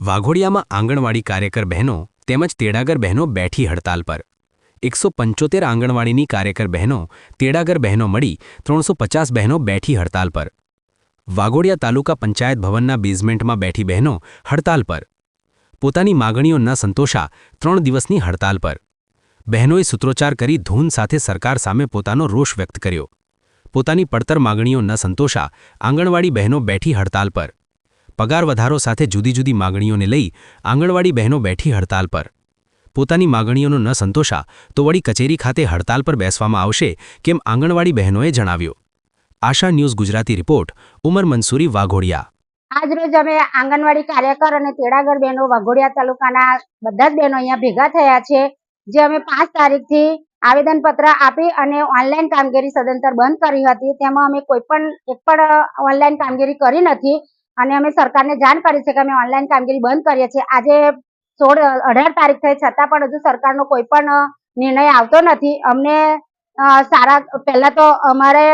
વાઘોડિયામાં આંગણવાડી કાર્યકર બહેનો તેમજ તેડાગર બહેનો બેઠી હડતાલ પર 175 આંગણવાડીની કાર્યકર બહેનો તેડાગર બહેનો મળી 350 બહેનો બેઠી હડતાલ પર। વાઘોડિયા તાલુકા પંચાયત ભવનના બેઝમેન્ટમાં બેઠી બહેનો હડતાલ પર। પોતાની માગણીઓ ન સંતોષા 3 દિવસની હડતાલ પર। બહેનોએ સૂત્રોચ્ચાર કરી ધૂન સાથે સરકાર સામે પોતાનો રોષ વ્યક્ત કર્યો। પોતાની પડતર માગણીઓ ન સંતોષા આંગણવાડી બહેનો બેઠી હડતાલ પર। પગાર વધારો સાથે જુદી જુદી માગણીઓને લઈ આંગણવાડી બહેનો બેઠી હડતાલ પર। પોતાની માગણીઓનો ન સંતોષા તો વળી કચેરી ખાતે હડતાલ પર બેસવામાં આવશે કેમ આંગણવાડી બહેનોએ જણાવ્યું। આશા ન્યૂઝ ગુજરાતી રિપોર્ટ ઉમર મંસૂરી વાઘોડિયા। आज रोज अमे आंगणवाड़ी कार्यकर और तेड़ागर बहनों वाघोडिया तालुकाना बधा ज बहनों अहींया भेगा थया छे। जे अमे 5 तारीख थी आवेदन पत्र आपी अने ऑनलाइन कामगीरी सदंतर बंद करी हती। तेमां अमे कोईपण एक पण ऑनलाइन कामगीरी करी नथी अने अमे सरकारने जाण करी छे के अमे ऑनलाइन कामगीरी बंद करीए छीए। आजे 18 तारीख थई छतां पण हजू सरकारनो कोईपण निर्णय आवतो नथी। अमने सारा पहेला तो अमारे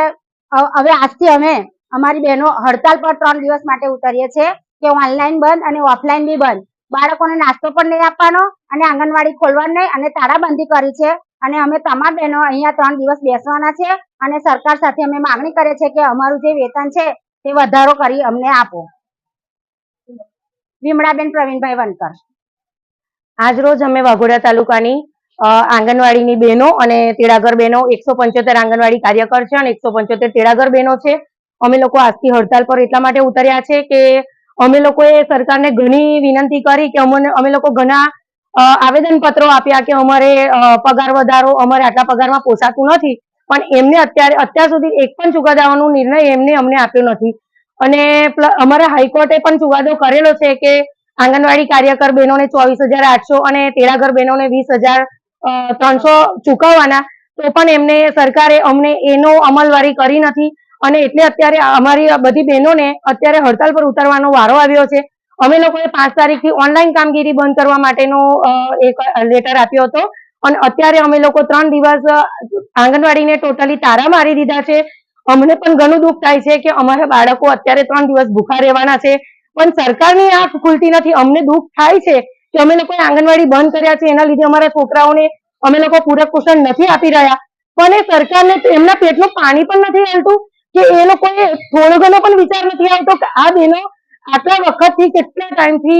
हवे आजथी अमे अमारी बहनों हड़ताल पर 3 दिवस माटे उतरीए छे के ऑनलाइन बंद अने ऑफलाइन बी बंद। बाळकोने नास्तो पण नहीं आपवानो अने आंगणवाड़ी खोलवानी नहीं अने ताळाबंधी करी छे अने अमे तमाम बहनों अहींया 3 दिवस बेसवाना छे अने सरकार साथे अमे मागणी करे छे के अमारुं जे वेतन छे ते वधारो करी अमने आपो। विमळाबेन प्रवीणभाई वनकर। आज रोज अमे वाघोडिया तालुकानी आंगणवाड़ी बहनों और तेड़ागर बहनों 175 आंगणवाड़ी कार्यकर है और 175 तेड़ागर बहनों है। अमे लोग आज की हड़ताल पर एटला माटे उतर्या छे के अमे लोकोए सरकारने घणी विनंती करी के अमे लोको घणा आवेदन पत्रों आप्या के अमारे पगार वधारो अमारे आटला पगारमां पोसातुं नथी पण एमने अत्यार सुधी एक पण चुकादानो निर्णय एमने अमने आप्यो नथी। अने अमारा हाईकोर्टे पण चुकादो करेलो छे के आंगणवाड़ी कार्यकर बहनों ने 24,800 और तेड़ागर बहनों ने 20,300 चूकववाना तो पण एमने सरकारे अमने एनो अमलवारी करी नथी अने एटले अत्यारे अमारी बधी बहनोने अत्यारे हड़ताल पर उतरवानो वारो आव्यो छे। अमे लोकोए 5 तारीख थी ऑनलाइन कामगीरी बंद करवा माटेनो एक लेटर आप्यो हतो अने अत्यारे अमे लोको 3 दिवस आंगणवाड़ीने टोटली तारा मारी दीधा छे। अमने पण घणुं दुख थाय छे के अमारा बाळको अत्यारे 3 दिवस भूखा रहेवाना छे पण सरकारनी आंख खुलती नथी। अमने दुख थाय छे के अमे लोकोए आंगणवाड़ी बंद कर्या छे एना लीधे अमारा छोकराओने अमे लोको पूरक पोषण नथी आपी रह्या पण ए सरकारने एमना पेटनुं पाणी पण नथी हालतुं के ए लोकोए थोड़ो घणो पण विचार नथी आवतो के आ बहनो आटला वखतथी केटला टाइमथी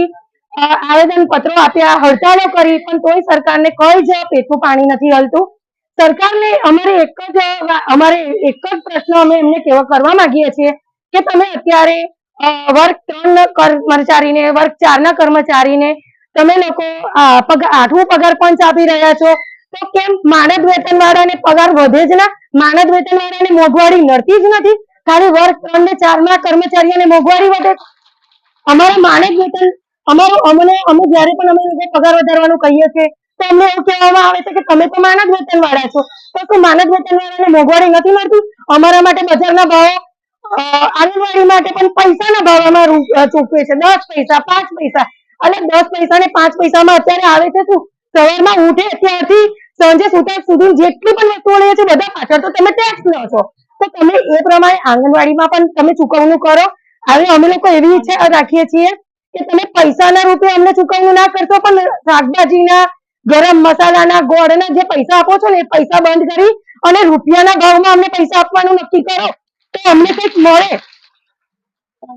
आवेदन पत्रों आप्या हड़तालो करी पण तोय सरकारने कई ज पेटनुं पाणी नथी हलतुं। सरकारने अमारे एक ज प्रश्न अमे एमने करवा मांगीए छीए के तमे अत्यारे वर्ग 3 कर्मचारीने वर्ग 4 ना कर्मचारीने तमे लोको 8मुं पगार पंच आपी रह्या छो तो केम मानद वेतनवाळाने पगार वधे ज ना? मानद वेतनवाळाने मोंघवारी नडती ज नथी, खाली वर्ग 3 ने 4 ना कर्मचारीओने मोंघवारी वधे। अमारा मानद वेतन अमे ज्यारे पण अमे लोको पगार वधारवानुं कहीए छीए तो अમને એવું કહેવામાં આવે છે કે તમે તો માનદ વેતનવાળા છો તો શું માનદ વેતનવાળાને મોંઘવારી નથી મળતી? અમારા માટે બજારના ભાવ આંગણવાડી માટે પણ પૈસાના ભાવમાં ચૂકવે છે 10 પૈસા 5 પૈસા એટલે 10 પૈસા ને 5 પૈસામાં અત્યારે આવે છે શું? સવારમાં ઉઠે ત્યારથી સાંજે સુતા સુધી જેટલી પણ વસ્તુઓ લે છે બધા પાછળ તો તમે ટેક્સ લો છો તો તમે એ પ્રમાણે આંગણવાડીમાં પણ તમે ચૂકવણું કરો। હવે અમે લોકો એવી ઈચ્છા રાખીએ છીએ કે તમે પૈસાના રૂપે અમને ચૂકવણું ના કરશો પણ શાકભાજીના ગરમ મસાલાના ગોળના જે પૈસા આપો છો ને એ પૈસા બંધ કરી અને રૂપિયાના ભાવમાં અમને પૈસા આપવાનું નક્કી કરો તો અમને કંઈક મળે।